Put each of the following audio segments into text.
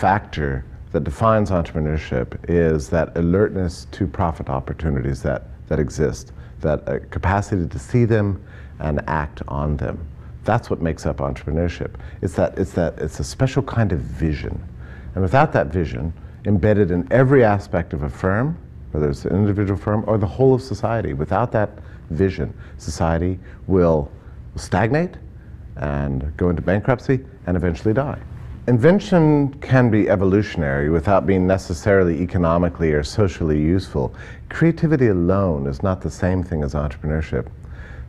factor that defines entrepreneurship is that alertness to profit opportunities that exist, that capacity to see them and act on them. That's what makes up entrepreneurship. It's a special kind of vision. And without that vision, embedded in every aspect of a firm, whether it's an individual firm or the whole of society, without that vision, society will stagnate and go into bankruptcy and eventually die. Invention can be evolutionary without being necessarily economically or socially useful. Creativity alone is not the same thing as entrepreneurship.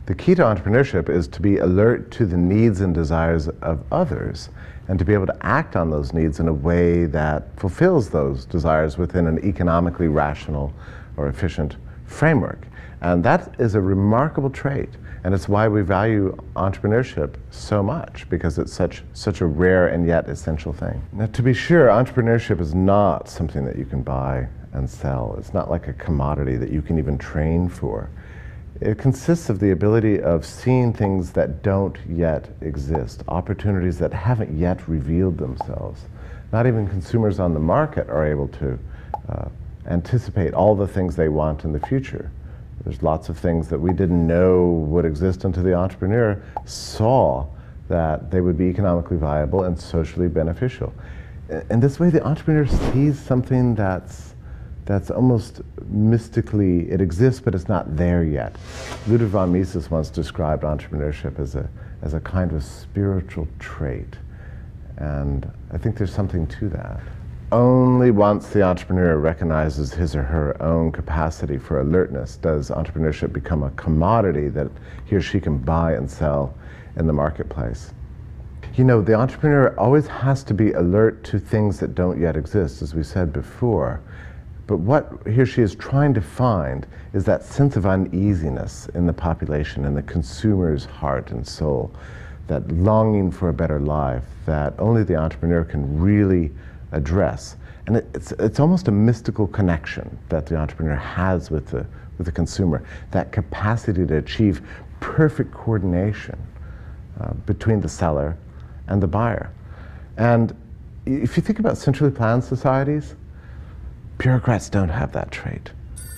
The key to entrepreneurship is to be alert to the needs and desires of others and to be able to act on those needs in a way that fulfills those desires within an economically rational or efficient framework. And that is a remarkable trait. And it's why we value entrepreneurship so much, because it's such a rare and yet essential thing. Now, to be sure, entrepreneurship is not something that you can buy and sell. It's not like a commodity that you can even train for. It consists of the ability of seeing things that don't yet exist, opportunities that haven't yet revealed themselves. Not even consumers on the market are able to anticipate all the things they want in the future. There's lots of things that we didn't know would exist until the entrepreneur saw that they would be economically viable and socially beneficial. In this way, the entrepreneur sees something that's almost mystically, it exists, but it's not there yet. Ludwig von Mises once described entrepreneurship as a kind of spiritual trait. And I think there's something to that. Only once the entrepreneur recognizes his or her own capacity for alertness does entrepreneurship become a commodity that he or she can buy and sell in the marketplace. You know, the entrepreneur always has to be alert to things that don't yet exist, as we said before. But what he or she is trying to find is that sense of uneasiness in the population, in the consumer's heart and soul, that longing for a better life that only the entrepreneur can really address. And it's almost a mystical connection that the entrepreneur has with the consumer, that capacity to achieve perfect coordination between the seller and the buyer. And if you think about centrally planned societies, bureaucrats don't have that trait.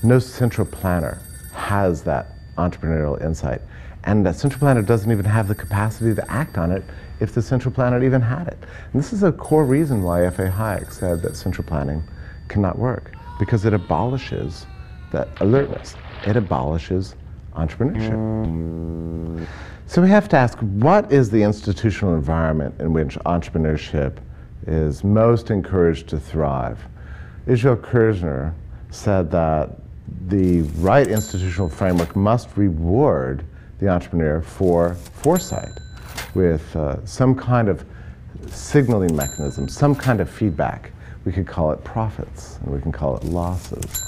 No central planner has that entrepreneurial insight. And that central planner doesn't even have the capacity to act on it if the central planner even had it. And this is a core reason why F.A. Hayek said that central planning cannot work, because it abolishes that alertness. It abolishes entrepreneurship. So we have to ask, what is the institutional environment in which entrepreneurship is most encouraged to thrive? Israel Kirzner said that the right institutional framework must reward the entrepreneur for foresight with some kind of signaling mechanism, some kind of feedback. We could call it profits, and we can call it losses.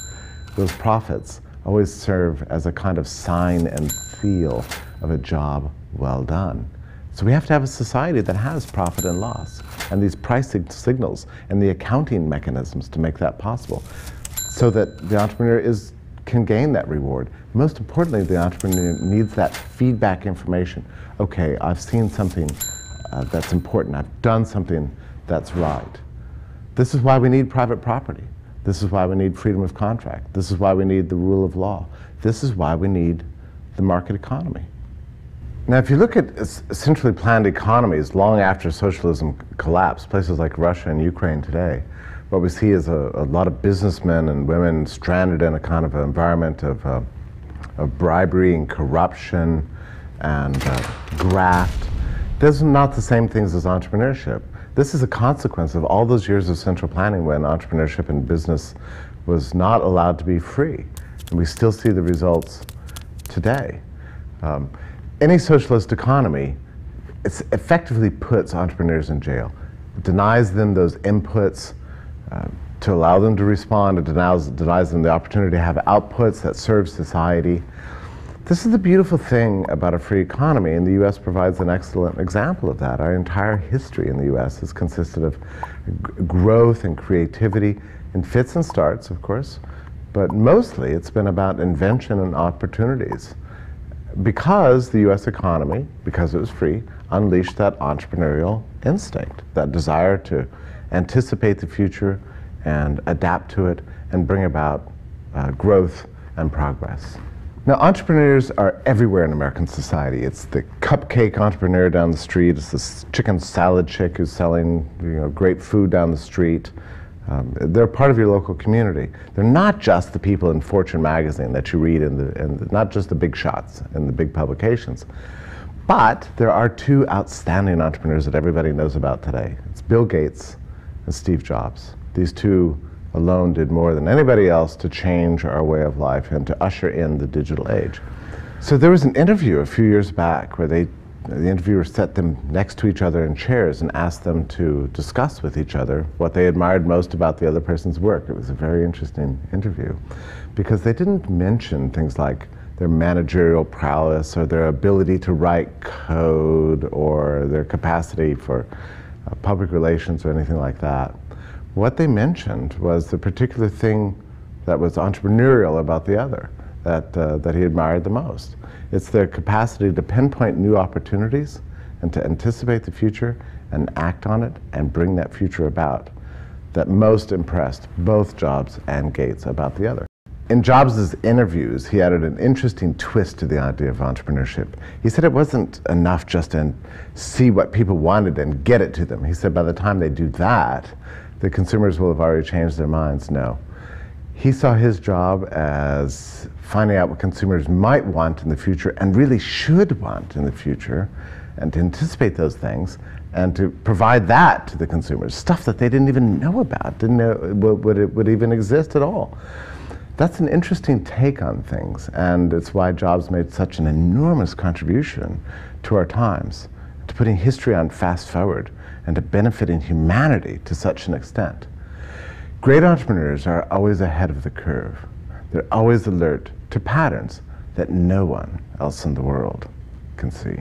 Those profits always serve as a kind of sign and seal of a job well done. So we have to have a society that has profit and loss, and these price signals and the accounting mechanisms to make that possible, so that the entrepreneur can gain that reward. Most importantly, the entrepreneur needs that feedback information. Okay, I've seen something that's important. I've done something that's right. This is why we need private property. This is why we need freedom of contract. This is why we need the rule of law. This is why we need the market economy. Now, if you look at centrally planned economies long after socialism collapsed, places like Russia and Ukraine today, what we see is a lot of businessmen and women stranded in a kind of environment of bribery and corruption and graft. Those are not the same things as entrepreneurship. This is a consequence of all those years of central planning when entrepreneurship and business was not allowed to be free. And we still see the results today. Any socialist economy, it effectively puts entrepreneurs in jail. It denies them those inputs to allow them to respond. It denies them the opportunity to have outputs that serve society. This is the beautiful thing about a free economy, and the U.S. provides an excellent example of that. Our entire history in the U.S. has consisted of growth and creativity in fits and starts, of course, but mostly it's been about invention and opportunities. Because the U.S. economy, because it was free, unleashed that entrepreneurial instinct, that desire to anticipate the future and adapt to it and bring about growth and progress. Now, entrepreneurs are everywhere in American society. It's the cupcake entrepreneur down the street. It's the chicken salad chick who's selling great food down the street. They're part of your local community. They're not just the people in Fortune magazine that you read not just the big shots in the big publications. But there are two outstanding entrepreneurs that everybody knows about today. It's Bill Gates and Steve Jobs. These two alone did more than anybody else to change our way of life and to usher in the digital age. So there was an interview a few years back where the interviewer set them next to each other in chairs and asked them to discuss with each other what they admired most about the other person's work. It was a very interesting interview because they didn't mention things like their managerial prowess or their ability to write code or their capacity for public relations or anything like that. What they mentioned was the particular thing that was entrepreneurial about the other, that he admired the most. It's their capacity to pinpoint new opportunities and to anticipate the future and act on it and bring that future about that most impressed both Jobs and Gates about the other. In Jobs' interviews, he added an interesting twist to the idea of entrepreneurship. He said it wasn't enough just to see what people wanted and get it to them. He said by the time they do that, the consumers will have already changed their minds. No. He saw his job as finding out what consumers might want in the future and really should want in the future, and to anticipate those things and to provide that to the consumers, stuff that they didn't even know about, didn't know would even exist at all. That's an interesting take on things, and it's why Jobs made such an enormous contribution to our times, to putting history on fast forward and to benefiting humanity to such an extent. Great entrepreneurs are always ahead of the curve. They're always alert to patterns that no one else in the world can see.